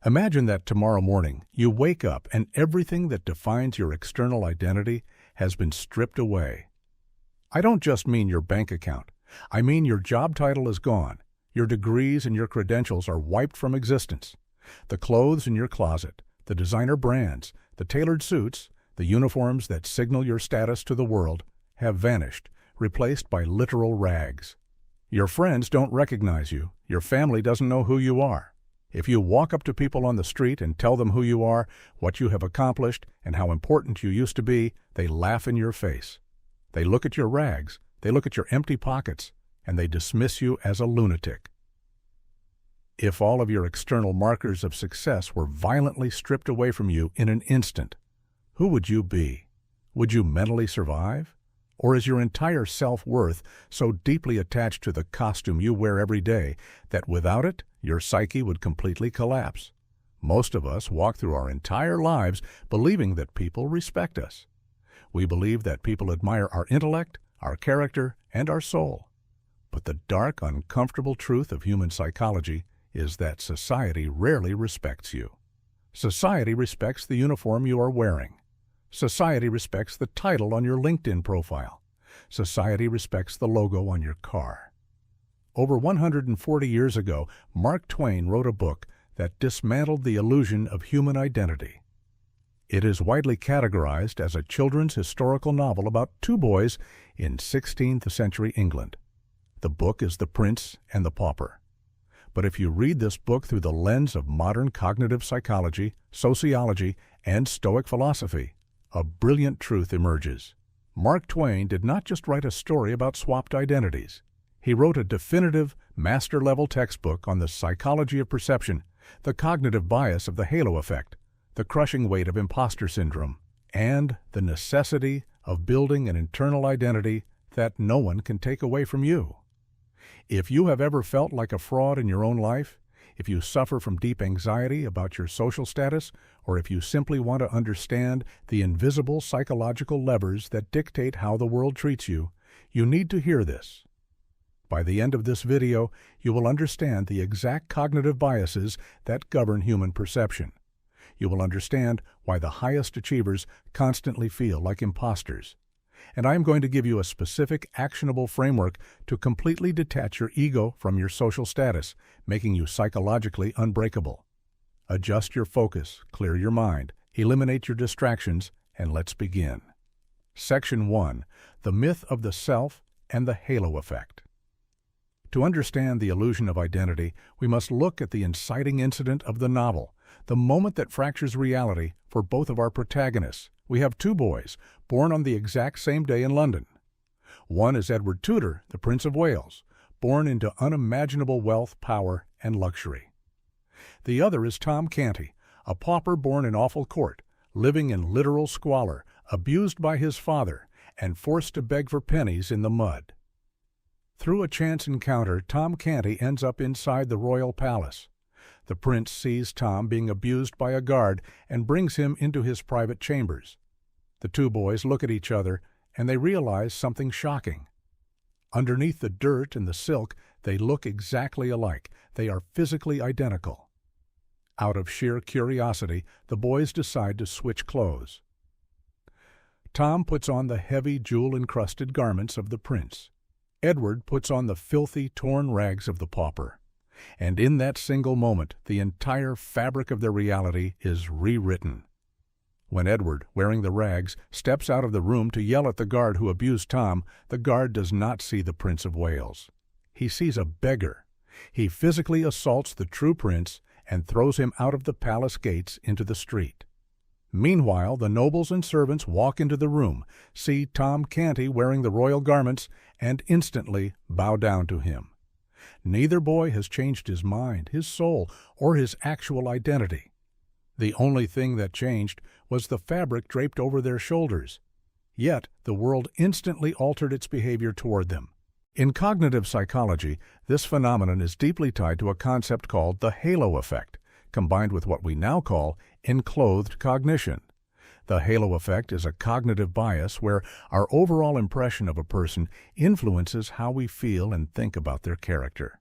Imagine that tomorrow morning you wake up and everything that defines your external identity has been stripped away. I don't just mean your bank account. I mean your job title is gone. Your degrees and your credentials are wiped from existence. The clothes in your closet, the designer brands, the tailored suits, the uniforms that signal your status to the world have vanished, replaced by literal rags. Your friends don't recognize you. Your family doesn't know who you are. If you walk up to people on the street and tell them who you are, what you have accomplished, and how important you used to be, they laugh in your face. They look at your rags, they look at your empty pockets, and they dismiss you as a lunatic. If all of your external markers of success were violently stripped away from you in an instant, who would you be? Would you mentally survive? Or is your entire self-worth so deeply attached to the costume you wear every day that without it, your psyche would completely collapse? Most of us walk through our entire lives believing that people respect us. We believe that people admire our intellect, our character, and our soul. But the dark, uncomfortable truth of human psychology is that society rarely respects you. Society respects the uniform you are wearing. Society respects the title on your LinkedIn profile. Society respects the logo on your car. Over 140 years ago, Mark Twain wrote a book that dismantled the illusion of human identity. It is widely categorized as a children's historical novel about two boys in 16th century England. The book is The Prince and the Pauper. But if you read this book through the lens of modern cognitive psychology, sociology, and Stoic philosophy, a brilliant truth emerges. Mark Twain did not just write a story about swapped identities. He wrote a definitive, master-level textbook on the psychology of perception, the cognitive bias of the halo effect, the crushing weight of imposter syndrome, and the necessity of building an internal identity that no one can take away from you. If you have ever felt like a fraud in your own life, if you suffer from deep anxiety about your social status, or if you simply want to understand the invisible psychological levers that dictate how the world treats you, you need to hear this. By the end of this video, you will understand the exact cognitive biases that govern human perception. You will understand why the highest achievers constantly feel like imposters. And I am going to give you a specific, actionable framework to completely detach your ego from your social status, making you psychologically unbreakable. Adjust your focus, clear your mind, eliminate your distractions, and let's begin. Section 1. The Myth of the Self and the Halo Effect. To understand the illusion of identity, we must look at the inciting incident of the novel, the moment that fractures reality for both of our protagonists. We have two boys, born on the exact same day in London. One is Edward Tudor, the Prince of Wales, born into unimaginable wealth, power, and luxury. The other is Tom Canty, a pauper born in awful court, living in literal squalor, abused by his father, and forced to beg for pennies in the mud. Through a chance encounter, Tom Canty ends up inside the royal palace. The prince sees Tom being abused by a guard and brings him into his private chambers. The two boys look at each other and they realize something shocking. Underneath the dirt and the silk, they look exactly alike. They are physically identical. Out of sheer curiosity, the boys decide to switch clothes. Tom puts on the heavy, jewel-encrusted garments of the prince. Edward puts on the filthy, torn rags of the pauper. And in that single moment, the entire fabric of their reality is rewritten. When Edward, wearing the rags, steps out of the room to yell at the guard who abused Tom, the guard does not see the Prince of Wales. He sees a beggar. He physically assaults the true prince and throws him out of the palace gates into the street. Meanwhile, the nobles and servants walk into the room, see Tom Canty wearing the royal garments, and instantly bow down to him. Neither boy has changed his mind, his soul, or his actual identity. The only thing that changed was the fabric draped over their shoulders. Yet the world instantly altered its behavior toward them. In cognitive psychology, this phenomenon is deeply tied to a concept called the halo effect, combined with what we now call enclothed cognition. The halo effect is a cognitive bias where our overall impression of a person influences how we feel and think about their character.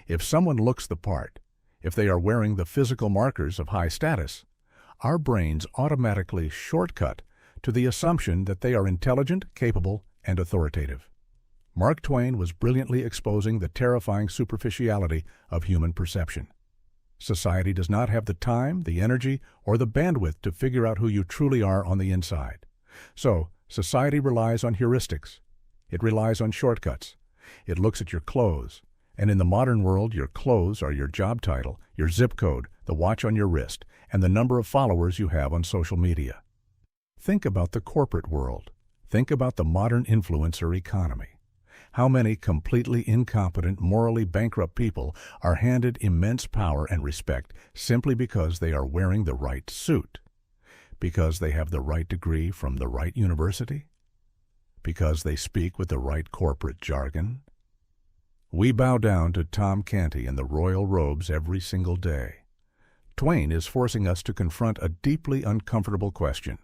If someone looks the part, if they are wearing the physical markers of high status, our brains automatically shortcut to the assumption that they are intelligent, capable, and authoritative. Mark Twain was brilliantly exposing the terrifying superficiality of human perception. Society does not have the time, the energy, or the bandwidth to figure out who you truly are on the inside. So, society relies on heuristics. It relies on shortcuts. It looks at your clothes. And in the modern world, your clothes are your job title, your zip code, the watch on your wrist, and the number of followers you have on social media. Think about the corporate world. Think about the modern influencer economy. How many completely incompetent, morally bankrupt people are handed immense power and respect simply because they are wearing the right suit? Because they have the right degree from the right university? Because they speak with the right corporate jargon? We bow down to Tom Canty in the royal robes every single day. Twain is forcing us to confront a deeply uncomfortable question.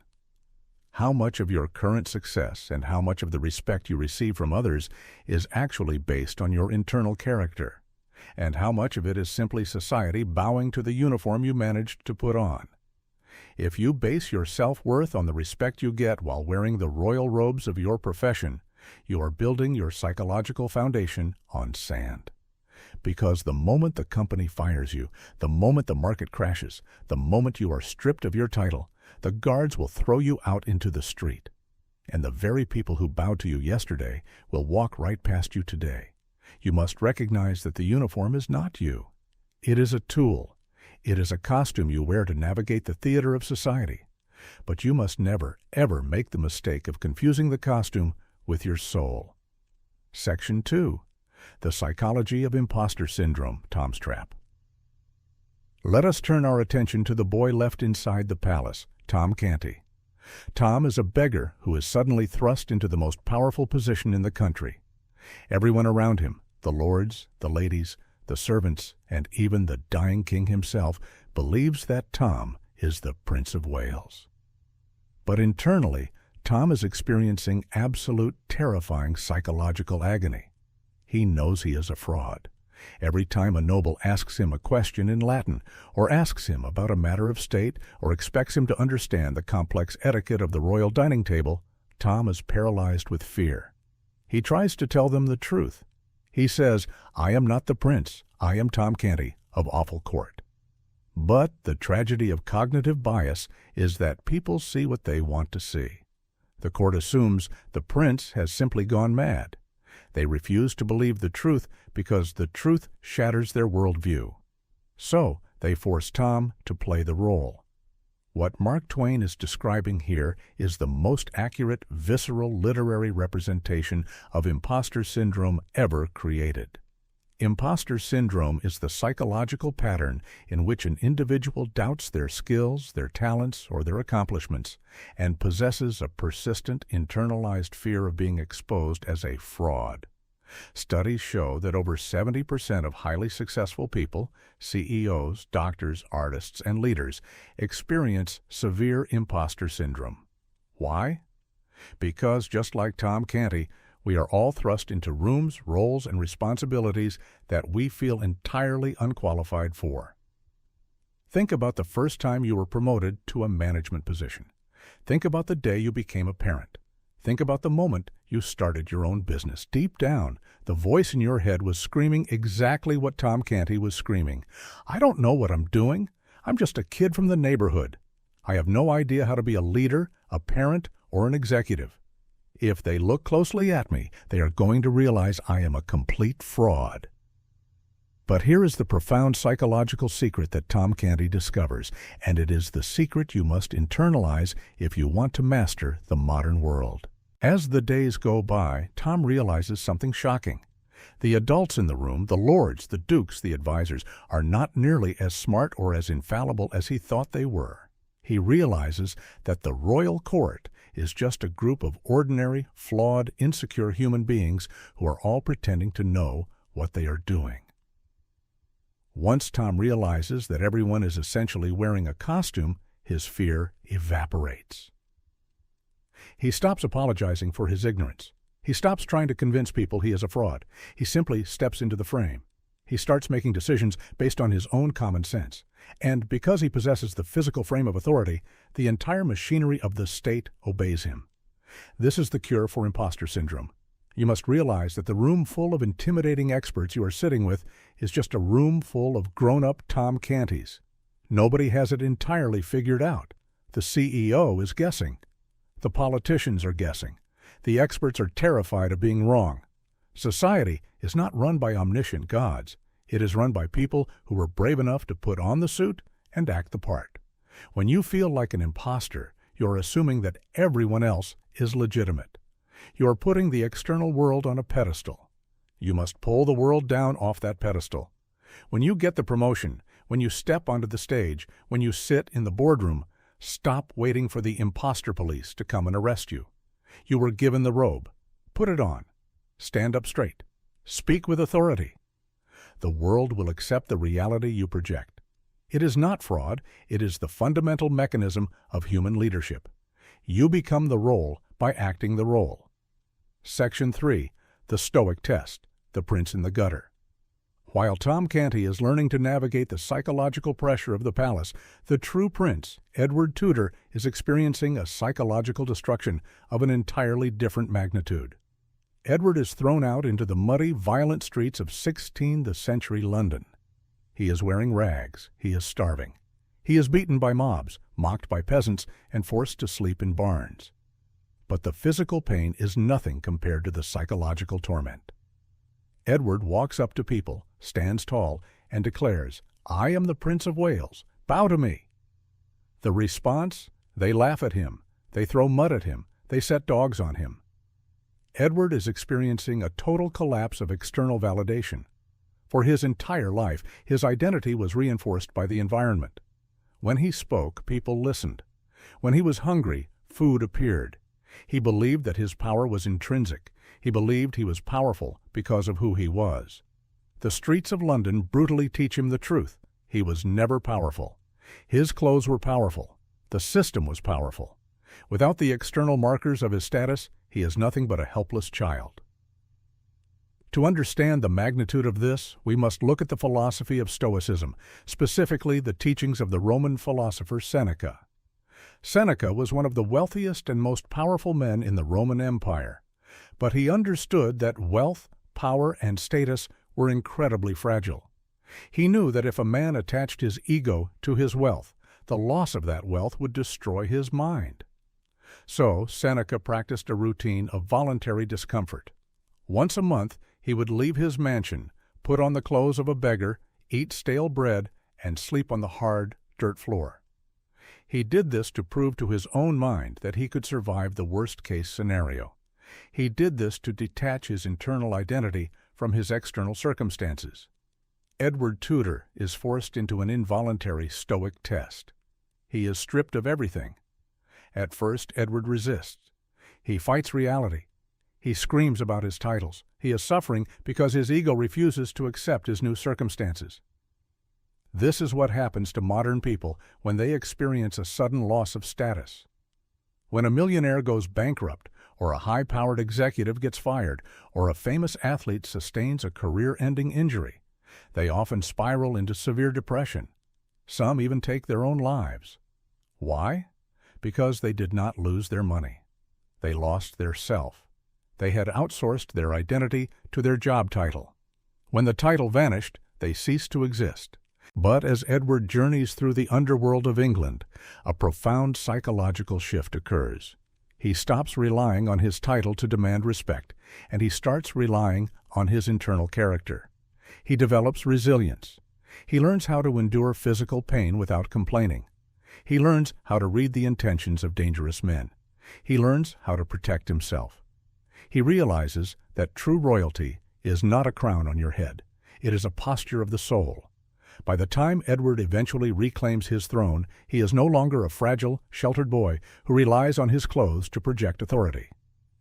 How much of your current success and how much of the respect you receive from others is actually based on your internal character? And how much of it is simply society bowing to the uniform you managed to put on? If you base your self-worth on the respect you get while wearing the royal robes of your profession, you are building your psychological foundation on sand. Because the moment the company fires you, the moment the market crashes, the moment you are stripped of your title, the guards will throw you out into the street. And the very people who bowed to you yesterday will walk right past you today. You must recognize that the uniform is not you. It is a tool. It is a costume you wear to navigate the theater of society. But you must never, ever make the mistake of confusing the costume with your soul. Section 2. The Psychology of Imposter Syndrome, Tom's Trap. Let us turn our attention to the boy left inside the palace, Tom Canty. Tom is a beggar who is suddenly thrust into the most powerful position in the country. Everyone around him, the lords, the ladies, the servants, and even the dying king himself, believes that Tom is the Prince of Wales. But internally, Tom is experiencing absolute terrifying psychological agony. He knows he is a fraud. Every time a noble asks him a question in Latin, or asks him about a matter of state, or expects him to understand the complex etiquette of the royal dining table, Tom is paralyzed with fear. He tries to tell them the truth. He says, "I am not the prince. I am Tom Canty of Awful Court." But the tragedy of cognitive bias is that people see what they want to see. The court assumes the prince has simply gone mad. They refuse to believe the truth because the truth shatters their worldview. So they force Tom to play the role. What Mark Twain is describing here is the most accurate, visceral literary representation of imposter syndrome ever created. Imposter syndrome is the psychological pattern in which an individual doubts their skills, their talents, or their accomplishments, and possesses a persistent internalized fear of being exposed as a fraud. Studies show that over 70% of highly successful people, CEOs, doctors, artists, and leaders, experience severe imposter syndrome. Why? Because, just like Tom Canty, we are all thrust into rooms, roles, and responsibilities that we feel entirely unqualified for. Think about the first time you were promoted to a management position. Think about the day you became a parent. Think about the moment you started your own business. Deep down, the voice in your head was screaming exactly what Tom Canty was screaming. "I don't know what I'm doing. I'm just a kid from the neighborhood. I have no idea how to be a leader, a parent, or an executive. If they look closely at me, they are going to realize I am a complete fraud." But here is the profound psychological secret that Tom Canty discovers, and it is the secret you must internalize if you want to master the modern world. As the days go by, Tom realizes something shocking. The adults in the room, the lords, the dukes, the advisors, are not nearly as smart or as infallible as he thought they were. He realizes that the royal court is just a group of ordinary, flawed, insecure human beings who are all pretending to know what they are doing. Once Tom realizes that everyone is essentially wearing a costume, his fear evaporates. He stops apologizing for his ignorance. He stops trying to convince people he is a fraud. He simply steps into the frame. He starts making decisions based on his own common sense. And because he possesses the physical frame of authority, the entire machinery of the state obeys him. This is the cure for imposter syndrome. You must realize that the room full of intimidating experts you are sitting with is just a room full of grown-up Tom Cantys. Nobody has it entirely figured out. The CEO is guessing. The politicians are guessing. The experts are terrified of being wrong. Society is not run by omniscient gods. It is run by people who were brave enough to put on the suit and act the part. When you feel like an imposter, you're assuming that everyone else is legitimate. You are putting the external world on a pedestal. You must pull the world down off that pedestal. When you get the promotion, when you step onto the stage, when you sit in the boardroom, stop waiting for the imposter police to come and arrest you. You were given the robe. Put it on. Stand up straight. Speak with authority. The world will accept the reality you project. It is not fraud. It is the fundamental mechanism of human leadership. You become the role by acting the role. Section 3. The Stoic Test. The Prince in the Gutter. While Tom Canty is learning to navigate the psychological pressure of the palace, the true prince, Edward Tudor, is experiencing a psychological destruction of an entirely different magnitude. Edward is thrown out into the muddy, violent streets of 16th century London. He is wearing rags. He is starving. He is beaten by mobs, mocked by peasants, and forced to sleep in barns. But the physical pain is nothing compared to the psychological torment. Edward walks up to people, stands tall, and declares, "I am the Prince of Wales. Bow to me." The response? They laugh at him. They throw mud at him. They set dogs on him. Edward is experiencing a total collapse of external validation. For his entire life, his identity was reinforced by the environment. When he spoke, people listened. When he was hungry, food appeared. He believed that his power was intrinsic. He believed he was powerful because of who he was. The streets of London brutally teach him the truth. He was never powerful. His clothes were powerful. The system was powerful. Without the external markers of his status, he is nothing but a helpless child. To understand the magnitude of this, we must look at the philosophy of Stoicism, specifically the teachings of the Roman philosopher Seneca. Seneca was one of the wealthiest and most powerful men in the Roman Empire, but he understood that wealth, power, and status were incredibly fragile. He knew that if a man attached his ego to his wealth, the loss of that wealth would destroy his mind. So Seneca practiced a routine of voluntary discomfort. Once a month, he would leave his mansion, put on the clothes of a beggar, eat stale bread, and sleep on the hard dirt floor. He did this to prove to his own mind that he could survive the worst-case scenario. He did this to detach his internal identity from his external circumstances. Edward Tudor is forced into an involuntary Stoic test. He is stripped of everything. At first, Edward resists. He fights reality. He screams about his titles. He is suffering because his ego refuses to accept his new circumstances. This is what happens to modern people when they experience a sudden loss of status. When a millionaire goes bankrupt, or a high-powered executive gets fired, or a famous athlete sustains a career-ending injury, they often spiral into severe depression. Some even take their own lives. Why? Because they did not lose their money. They lost their self. They had outsourced their identity to their job title. When the title vanished, they ceased to exist. But as Edward journeys through the underworld of England, a profound psychological shift occurs. He stops relying on his title to demand respect, and he starts relying on his internal character. He develops resilience. He learns how to endure physical pain without complaining. He learns how to read the intentions of dangerous men. He learns how to protect himself. He realizes that true royalty is not a crown on your head. It is a posture of the soul. By the time Edward eventually reclaims his throne, he is no longer a fragile, sheltered boy who relies on his clothes to project authority.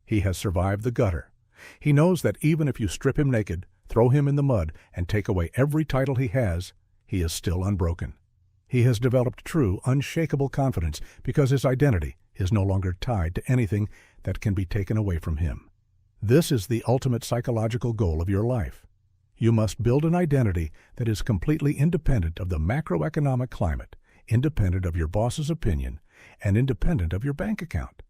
He has survived the gutter. He knows that even if you strip him naked, throw him in the mud, and take away every title he has, he is still unbroken. He has developed true, unshakable confidence because his identity is no longer tied to anything that can be taken away from him. This is the ultimate psychological goal of your life. You must build an identity that is completely independent of the macroeconomic climate, independent of your boss's opinion, and independent of your bank account.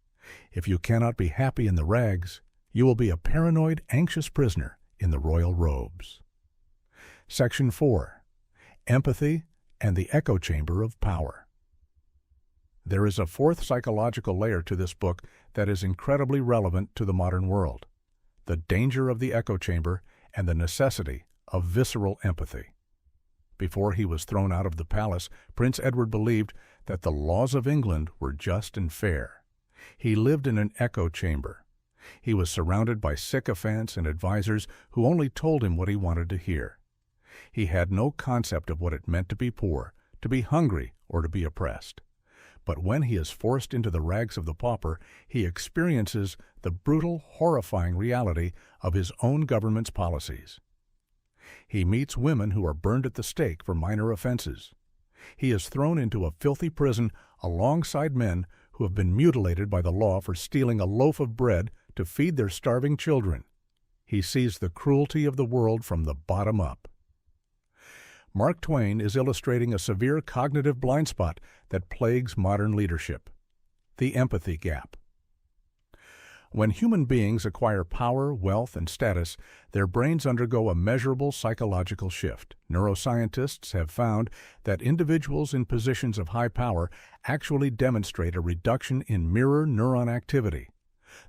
If you cannot be happy in the rags, you will be a paranoid, anxious prisoner in the royal robes. Section 4. Empathy and the Echo Chamber of Power. There is a fourth psychological layer to this book that is incredibly relevant to the modern world: the danger of the echo chamber and the necessity of visceral empathy. Before he was thrown out of the palace, Prince Edward believed that the laws of England were just and fair. He lived in an echo chamber. He was surrounded by sycophants and advisers who only told him what he wanted to hear. He had no concept of what it meant to be poor, to be hungry, or to be oppressed. But when he is forced into the rags of the pauper, he experiences the brutal, horrifying reality of his own government's policies. He meets women who are burned at the stake for minor offenses. He is thrown into a filthy prison alongside men who have been mutilated by the law for stealing a loaf of bread to feed their starving children. He sees the cruelty of the world from the bottom up. Mark Twain is illustrating a severe cognitive blind spot that plagues modern leadership: the empathy gap. When human beings acquire power, wealth, and status, their brains undergo a measurable psychological shift. Neuroscientists have found that individuals in positions of high power actually demonstrate a reduction in mirror neuron activity,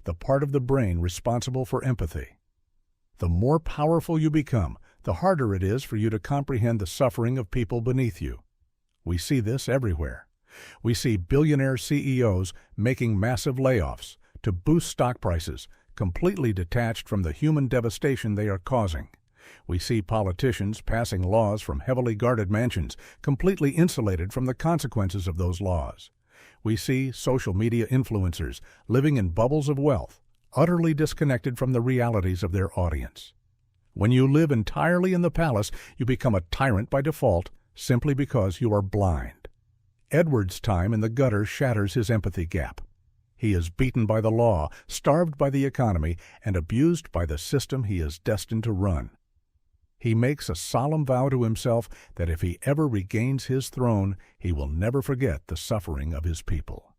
the part of the brain responsible for empathy. The more powerful you become, the harder it is for you to comprehend the suffering of people beneath you. We see this everywhere. We see billionaire CEOs making massive layoffs to boost stock prices, completely detached from the human devastation they are causing. We see politicians passing laws from heavily guarded mansions, completely insulated from the consequences of those laws. We see social media influencers living in bubbles of wealth, utterly disconnected from the realities of their audience. When you live entirely in the palace, you become a tyrant by default, simply because you are blind. Edward's time in the gutter shatters his empathy gap. He is beaten by the law, starved by the economy, and abused by the system he is destined to run. He makes a solemn vow to himself that if he ever regains his throne, he will never forget the suffering of his people.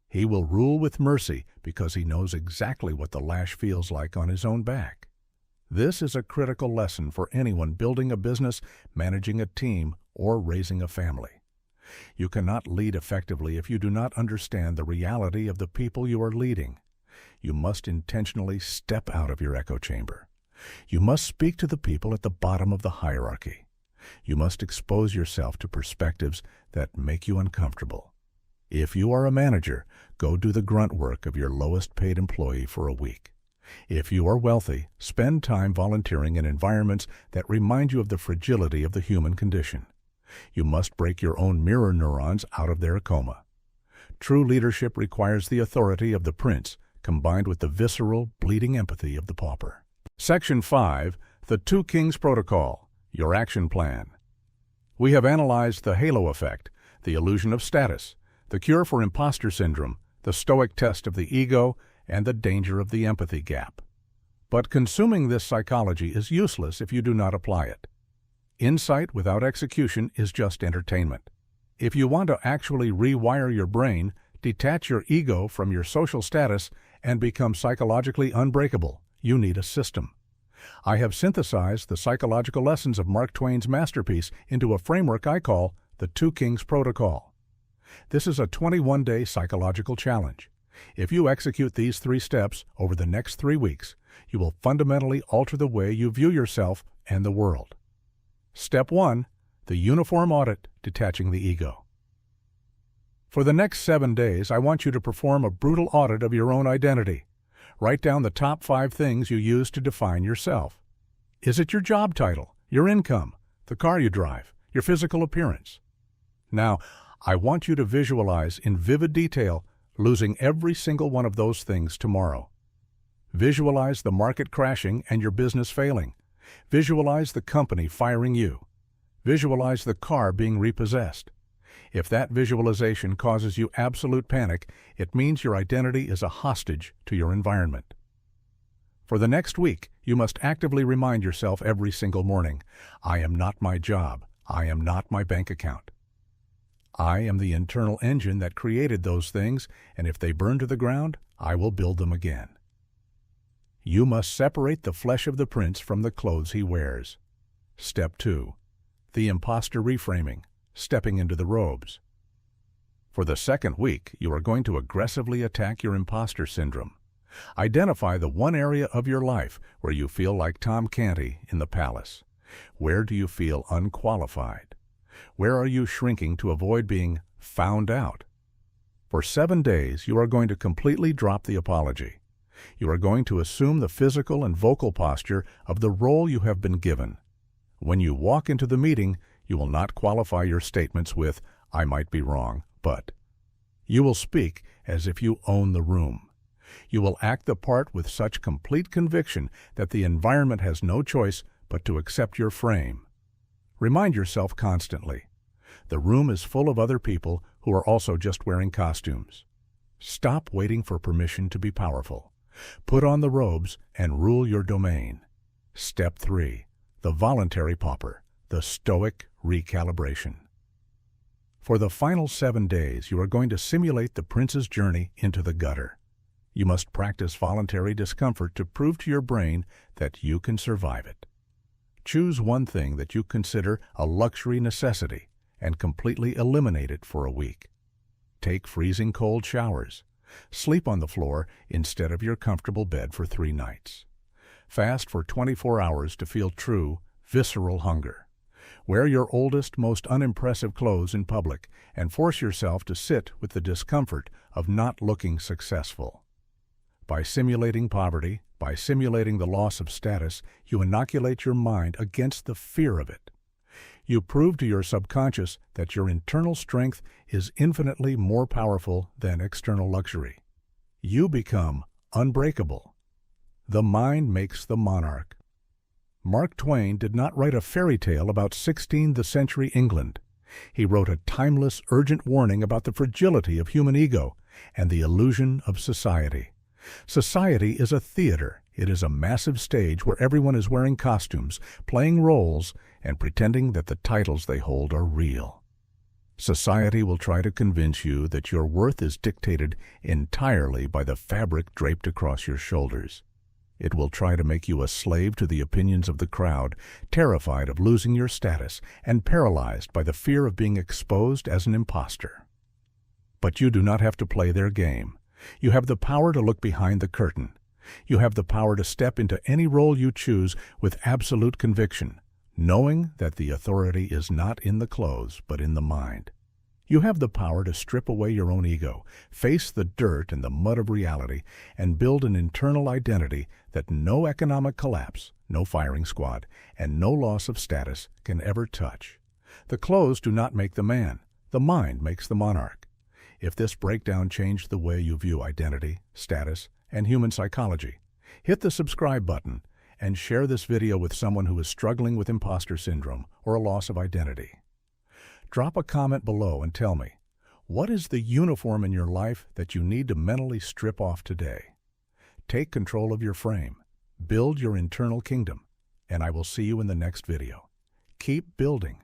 He will rule with mercy because he knows exactly what the lash feels like on his own back. This is a critical lesson for anyone building a business, managing a team, or raising a family. You cannot lead effectively if you do not understand the reality of the people you are leading. You must intentionally step out of your echo chamber. You must speak to the people at the bottom of the hierarchy. You must expose yourself to perspectives that make you uncomfortable. If you are a manager, go do the grunt work of your lowest paid employee for a week. If you are wealthy, spend time volunteering in environments that remind you of the fragility of the human condition. You must break your own mirror neurons out of their coma. True leadership requires the authority of the prince, combined with the visceral, bleeding empathy of the pauper. Section 5. The Two Kings Protocol. Your Action Plan. We have analyzed the halo effect, the illusion of status, the cure for imposter syndrome, the stoic test of the ego, and the danger of the empathy gap. But consuming this psychology is useless if you do not apply it. Insight without execution is just entertainment. If you want to actually rewire your brain, detach your ego from your social status, and become psychologically unbreakable, you need a system. I have synthesized the psychological lessons of Mark Twain's masterpiece into a framework I call the Two Kings Protocol. This is a 21-day psychological challenge. If you execute these 3 steps over the next 3 weeks, you will fundamentally alter the way you view yourself and the world. Step 1. The uniform audit, detaching the ego. For the next 7 days, I want you to perform a brutal audit of your own identity. Write down the top 5 things you use to define yourself. Is it your job title, your income, the car you drive, your physical appearance? Now, I want you to visualize in vivid detail losing every single one of those things tomorrow. Visualize the market crashing and your business failing. Visualize the company firing you. Visualize the car being repossessed. If that visualization causes you absolute panic, it means your identity is a hostage to your environment. For the next week, you must actively remind yourself every single morning, I am not my job. I am not my bank account. I am the internal engine that created those things, and if they burn to the ground, I will build them again. You must separate the flesh of the prince from the clothes he wears. Step 2. The imposter reframing, stepping into the robes. For the second week, you are going to aggressively attack your imposter syndrome. Identify the one area of your life where you feel like Tom Canty in the palace. Where do you feel unqualified? Where are you shrinking to avoid being found out? For 7 days, you are going to completely drop the apology. You are going to assume the physical and vocal posture of the role you have been given. When you walk into the meeting, you will not qualify your statements with, I might be wrong, but. You will speak as if you own the room. You will act the part with such complete conviction that the environment has no choice but to accept your frame. Remind yourself constantly, the room is full of other people who are also just wearing costumes. Stop waiting for permission to be powerful. Put on the robes and rule your domain. Step 3. The voluntary pauper, the stoic recalibration. For the final 7 days, you are going to simulate the prince's journey into the gutter. You must practice voluntary discomfort to prove to your brain that you can survive it. Choose one thing that you consider a luxury necessity and completely eliminate it for a week. Take freezing cold showers. Sleep on the floor instead of your comfortable bed for 3 nights. Fast for 24 hours to feel true, visceral hunger. Wear your oldest, most unimpressive clothes in public and force yourself to sit with the discomfort of not looking successful. By simulating poverty, by simulating the loss of status, you inoculate your mind against the fear of it. You prove to your subconscious that your internal strength is infinitely more powerful than external luxury. You become unbreakable. The mind makes the monarch. Mark Twain did not write a fairy tale about 16th century England. He wrote a timeless, urgent warning about the fragility of human ego and the illusion of society. Society is a theater. It is a massive stage where everyone is wearing costumes, playing roles, and pretending that the titles they hold are real. Society will try to convince you that your worth is dictated entirely by the fabric draped across your shoulders. It will try to make you a slave to the opinions of the crowd, terrified of losing your status and paralyzed by the fear of being exposed as an imposter. But you do not have to play their game. You have the power to look behind the curtain. You have the power to step into any role you choose with absolute conviction, knowing that the authority is not in the clothes but in the mind. You have the power to strip away your own ego, face the dirt and the mud of reality, and build an internal identity that no economic collapse, no firing squad, and no loss of status can ever touch. The clothes do not make the man. The mind makes the monarch. If this breakdown changed the way you view identity, status, and human psychology, hit the subscribe button and share this video with someone who is struggling with imposter syndrome or a loss of identity. Drop a comment below and tell me, what is the uniform in your life that you need to mentally strip off today? Take control of your frame, build your internal kingdom, and I will see you in the next video. Keep building.